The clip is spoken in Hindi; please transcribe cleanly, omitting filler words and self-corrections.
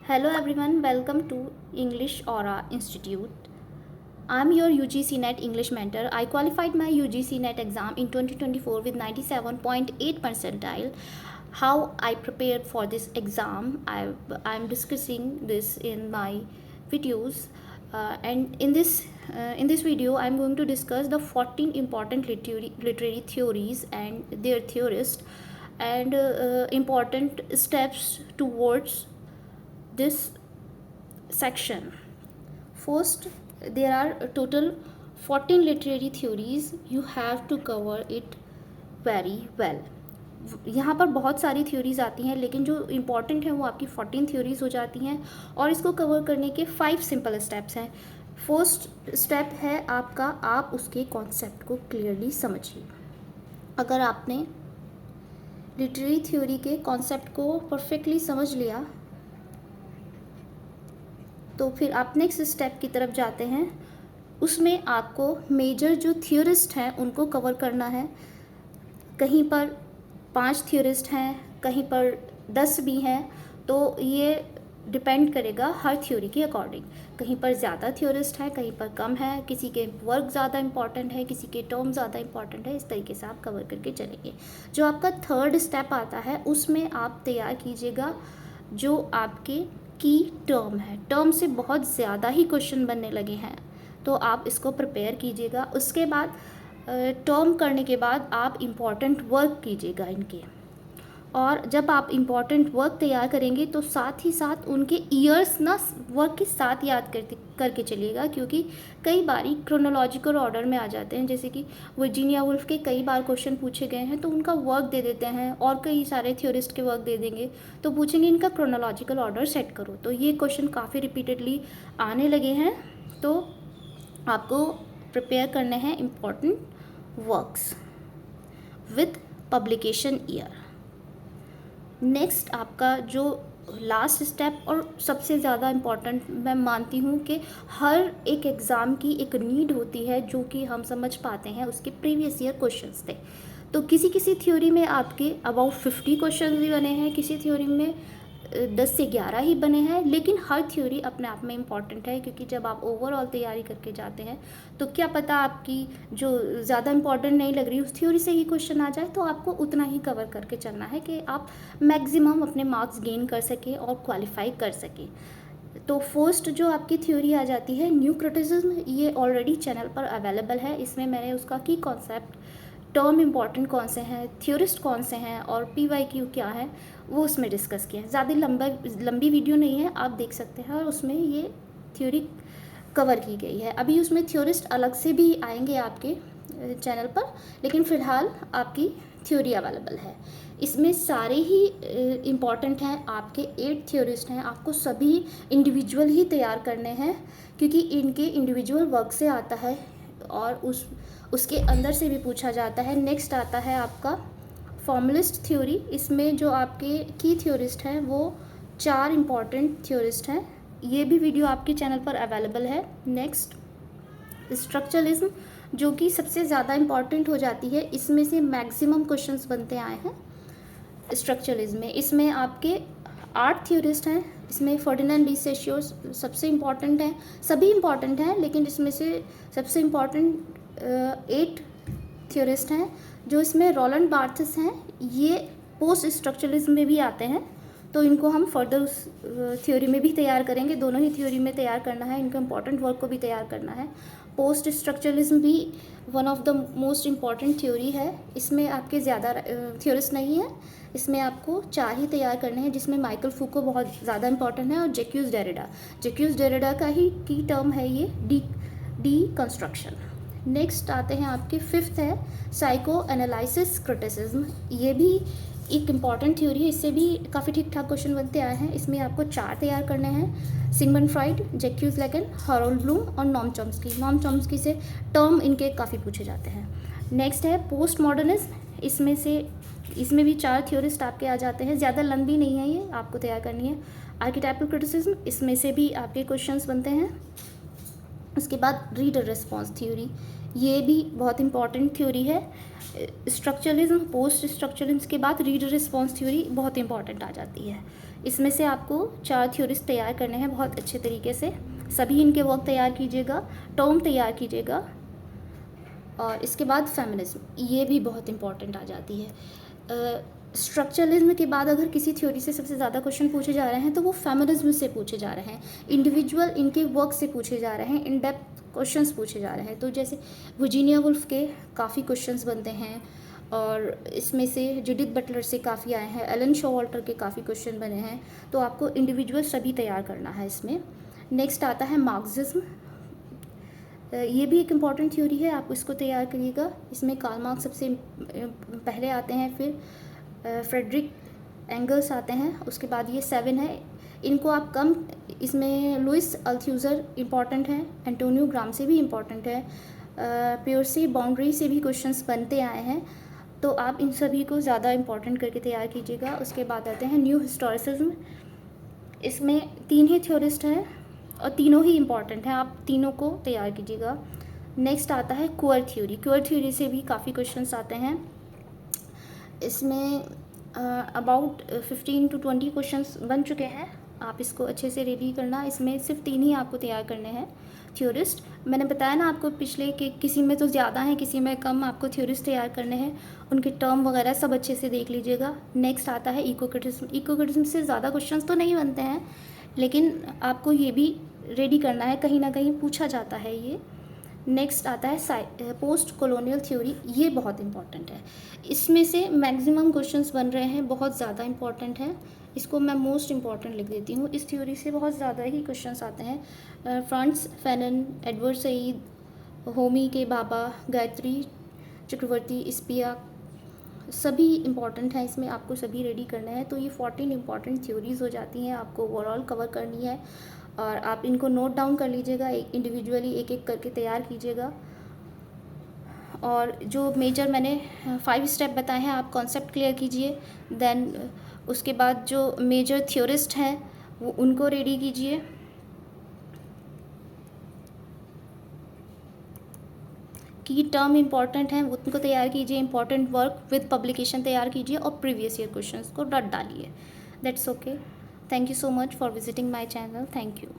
Hello everyone, welcome to English Aura Institute. I'm your UGC NET English mentor. I qualified my UGC NET exam in 2024 with 97.8 percentile. How I prepared for this exam, I'm discussing this in my videos. And in this video, I'm going to discuss the 14 important literary theories and their theorists and important steps towards this section. First, there are a total 14 literary theories. You have to cover it very well. यहाँ पर बहुत सारी थ्योरीज आती हैं, लेकिन जो इम्पॉर्टेंट है वो आपकी 14 थ्योरीज हो जाती हैं और इसको कवर करने के 5 सिंपल स्टेप्स हैं. फर्स्ट स्टेप है आपका, आप उसके कॉन्सेप्ट को क्लियरली समझिए. अगर आपने लिटरेरी थ्योरी के कॉन्सेप्ट को परफेक्टली समझ लिया तो फिर आप नेक्स्ट स्टेप की तरफ जाते हैं. उसमें आपको मेजर जो थियोरिस्ट हैं उनको कवर करना है. कहीं पर 5 थियोरिस्ट हैं, कहीं पर 10 भी हैं, तो ये डिपेंड करेगा हर थ्योरी के अकॉर्डिंग. कहीं पर ज़्यादा थियोरिस्ट हैं, कहीं पर कम है, किसी के वर्क ज़्यादा इंपॉर्टेंट है, किसी के टर्म ज़्यादा इंपॉर्टेंट है. इस तरीके से आप कवर करके चलेंगे. जो आपका थर्ड स्टेप आता है उसमें आप तैयार कीजिएगा जो आपके की टर्म है. टर्म से बहुत ज़्यादा ही क्वेश्चन बनने लगे हैं, तो आप इसको प्रिपेयर कीजिएगा. उसके बाद टर्म करने के बाद आप इम्पॉर्टेंट वर्क कीजिएगा इनके. और जब आप इम्पॉर्टेंट वर्क तैयार करेंगे तो साथ ही साथ उनके ईयर्स ना वर्क के साथ याद करके चलिएगा, क्योंकि कई बारी क्रोनोलॉजिकल ऑर्डर में आ जाते हैं. जैसे कि वर्जीनिया वुल्फ के कई बार क्वेश्चन पूछे गए हैं तो उनका वर्क दे देते हैं और कई सारे थ्योरिस्ट के वर्क दे देंगे तो पूछेंगे इनका क्रोनोलॉजिकल ऑर्डर सेट करो. तो ये क्वेश्चन काफ़ी रिपीटेडली आने लगे हैं, तो आपको प्रिपेयर करने हैं important works with publication year. Next आपका जो लास्ट स्टेप और सबसे ज़्यादा इम्पॉर्टेंट मैं मानती हूँ कि हर एक एग्ज़ाम की एक नीड होती है जो कि हम समझ पाते हैं उसके प्रीवियस ईयर क्वेश्चंस थे. तो किसी किसी थ्योरी में आपके अबाउट 50 क्वेश्चन भी बने हैं, किसी थ्योरी में 10 से 11 ही बने हैं. लेकिन हर थ्योरी अपने आप में इम्पॉर्टेंट है, क्योंकि जब आप ओवरऑल तैयारी करके जाते हैं तो क्या पता आपकी जो ज़्यादा इम्पॉर्टेंट नहीं लग रही उस थ्योरी से ही क्वेश्चन आ जाए, तो आपको उतना ही कवर करके चलना है कि आप मैक्सिमम अपने मार्क्स गेन कर सकें और क्वालिफाई कर सकें. तो फर्स्ट जो आपकी थ्योरी आ जाती है न्यू क्रिटिसिज्म. ये ऑलरेडी चैनल पर अवेलेबल है. इसमें मैंने उसका की कॉन्सेप्ट, टर्म इम्पॉर्टेंट कौन से हैं, थ्योरिस्ट कौन से हैं और PYQ क्या है वो उसमें डिस्कस किया है. ज़्यादा लंबी वीडियो नहीं है, आप देख सकते हैं. और उसमें ये थ्योरी कवर की गई है. अभी उसमें थ्योरिस्ट अलग से भी आएंगे आपके चैनल पर, लेकिन फ़िलहाल आपकी थ्योरी अवेलेबल है. इसमें सारे ही इम्पॉर्टेंट हैं. आपके 8 थ्योरिस्ट हैं, आपको सभी इंडिविजुअल ही तैयार करने हैं, क्योंकि इनके इंडिविजुअल वर्क से आता है और उसके अंदर से भी पूछा जाता है. नेक्स्ट आता है आपका फॉर्मलिस्ट थ्योरी. इसमें जो आपके की थ्योरिस्ट हैं वो 4 इम्पॉर्टेंट थ्योरिस्ट हैं. ये भी वीडियो आपके चैनल पर अवेलेबल है. नेक्स्ट स्ट्रक्चरलिज्म, जो कि सबसे ज़्यादा इम्पॉर्टेंट हो जाती है. इसमें से मैक्सिमम क्वेश्चंस बनते आए हैं स्ट्रक्चरलिज्म में. इसमें आपके 8 थ्योरिस्ट हैं. इसमें फर्डिनेंड डी सेश्योर्स सबसे इम्पॉर्टेंट हैं. सभी इम्पॉर्टेंट हैं, लेकिन इसमें से सबसे इम्पॉर्टेंट 8 थ्योरिस्ट हैं. जो इसमें रोलैंड बार्थेस हैं, ये पोस्ट स्ट्रक्चरलिज्म में भी आते हैं, तो इनको हम फर्दर उस थ्योरी में भी तैयार करेंगे. दोनों ही थ्योरी में तैयार करना है, इनका इम्पॉर्टेंट वर्क को भी तैयार करना है. पोस्ट स्ट्रक्चरलिज्म भी one of the most important theory है. इसमें आपके ज़्यादा थ्योरिस्ट नहीं है. इसमें आपको 4 ही तैयार करने हैं, जिसमें माइकल फूको बहुत ज़्यादा इंपॉर्टेंट है और जैक्यूज डेरिडा का ही की टर्म है ये डी कंस्ट्रक्शन. नेक्स्ट आते हैं आपके 5th है साइको एनालिसिस क्रिटिसिज्म. ये भी एक इम्पॉर्टेंट थ्योरी है. इससे भी काफ़ी ठीक ठाक क्वेश्चन बनते आए हैं. इसमें आपको 4 तैयार करने हैं. सिगमंड फ्राइड, जैक्यूज लेकेन, हरोल्ड ब्लूम और नॉम चॉम्स्की से टर्म इनके काफ़ी पूछे जाते हैं. नेक्स्ट है पोस्ट मॉडर्निज्म. इसमें भी 4 थ्योरिस्ट आपके आ जाते हैं. ज़्यादा लंबी नहीं है, ये आपको तैयार करनी है. आर्किटाइपल क्रिटिसिज्म, इसमें से भी आपके क्वेश्चंस बनते हैं. उसके बाद रीडर रिस्पॉन्स थ्योरी, ये भी बहुत इंपॉर्टेंट थ्योरी है. स्ट्रक्चरलिज्म, पोस्ट स्ट्रक्चरलिज्म के बाद रीडर रिस्पॉन्स थ्योरी बहुत इंपॉर्टेंट आ जाती है. इसमें से आपको 4 थ्योरीज तैयार करने हैं बहुत अच्छे तरीके से। सभी इनके वर्क तैयार कीजिएगा, टर्म तैयार कीजिएगा। और इसके बाद फेमिनिज्म, ये भी बहुत इंपॉर्टेंट आ जाती है। स्ट्रक्चरलिज्म के बाद अगर किसी थ्योरी से सबसे ज़्यादा क्वेश्चन पूछे जा रहे हैं तो वो फेमिनिज्म से पूछे जा रहे हैं, इंडिविजुअल इनके वर्क से पूछे जा रहे हैं, इन डेप्थ क्वेश्चंस पूछे जा रहे हैं। तो जैसे वर्जीनिया वुल्फ के काफ़ी क्वेश्चंस बनते हैं, और इसमें से जुडिथ बटलर से काफ़ी आए हैं, एलन शोवाल्टर के काफ़ी क्वेश्चन बने हैं। तो आपको इंडिविजुअल सभी तैयार करना है इसमें। नेक्स्ट आता है मार्क्सिज्म, ये भी एक इम्पॉर्टेंट थ्योरी है, आप इसको तैयार करिएगा। इसमें कार्ल मार्क्स सबसे पहले आते हैं, फिर फ्रेडरिक एंगल्स आते हैं, उसके बाद ये 7 है। इनको आप कम, इसमें लुइस अल्थ्यूज़र इम्पॉर्टेंट है, एंटोनियो ग्राम्सी भी इम्पॉर्टेंट है, पियर्सी बाउंड्री से भी क्वेश्चंस बनते आए हैं। तो आप इन सभी को ज़्यादा इम्पॉर्टेंट करके तैयार कीजिएगा। उसके बाद आते हैं न्यू हिस्टोरिसिज्म, इसमें 3 ही थ्योरिस्ट हैं और तीनों ही इम्पॉर्टेंट हैं, आप तीनों को तैयार कीजिएगा। नेक्स्ट आता है क्वर थ्योरी, क्वर थ्योरी से भी काफ़ी क्वेश्चंस आते हैं। इसमें अबाउट 15 to 20 क्वेश्चंस बन चुके हैं, आप इसको अच्छे से रेडी करना। इसमें सिर्फ 3 ही आपको तैयार करने हैं थ्योरिस्ट। मैंने बताया ना आपको पिछले कि किसी में तो ज़्यादा है, किसी में कम, आपको थ्योरिस्ट तैयार करने हैं, उनके टर्म वगैरह सब अच्छे से देख लीजिएगा। नेक्स्ट आता है इको क्रिटिसिज्म, इको क्रिटिसिज्म से ज़्यादा क्वेश्चंस तो नहीं बनते हैं, लेकिन आपको ये भी रेडी करना है, कहीं ना कहीं पूछा जाता है ये। नेक्स्ट आता है पोस्ट कॉलोनियल थ्योरी, ये बहुत इंपॉर्टेंट है, इसमें से मैक्सिमम क्वेश्चंस बन रहे हैं, बहुत ज़्यादा इंपॉर्टेंट है। इसको मैं मोस्ट इंपॉर्टेंट लिख देती हूँ, इस थ्योरी से बहुत ज़्यादा ही क्वेश्चंस आते हैं। France Fanon, Edward Said, Homi के बाबा, गायत्री चक्रवर्ती, स्पिया, सभी इम्पॉर्टेंट हैं, इसमें आपको सभी रेडी करना है। तो ये 14 इंपॉर्टेंट थ्योरीज़ हो जाती हैं, आपको ओवरऑल कवर करनी है, और आप इनको नोट डाउन कर लीजिएगा, इंडिविजुअली एक एक करके तैयार कीजिएगा। और जो मेजर मैंने 5 स्टेप बताए हैं, आप कॉन्सेप्ट क्लियर कीजिए। देन उसके बाद जो मेजर थ्योरिस्ट हैं वो उनको रेडी कीजिए। की टर्म इंपॉर्टेंट हैं उनको तैयार कीजिए, इंपॉर्टेंट वर्क विद पब्लिकेशन तैयार कीजिए, और प्रीवियस ईयर क्वेश्चंस को डट डालिए। That's okay. Thank you so much for visiting my channel. Thank you.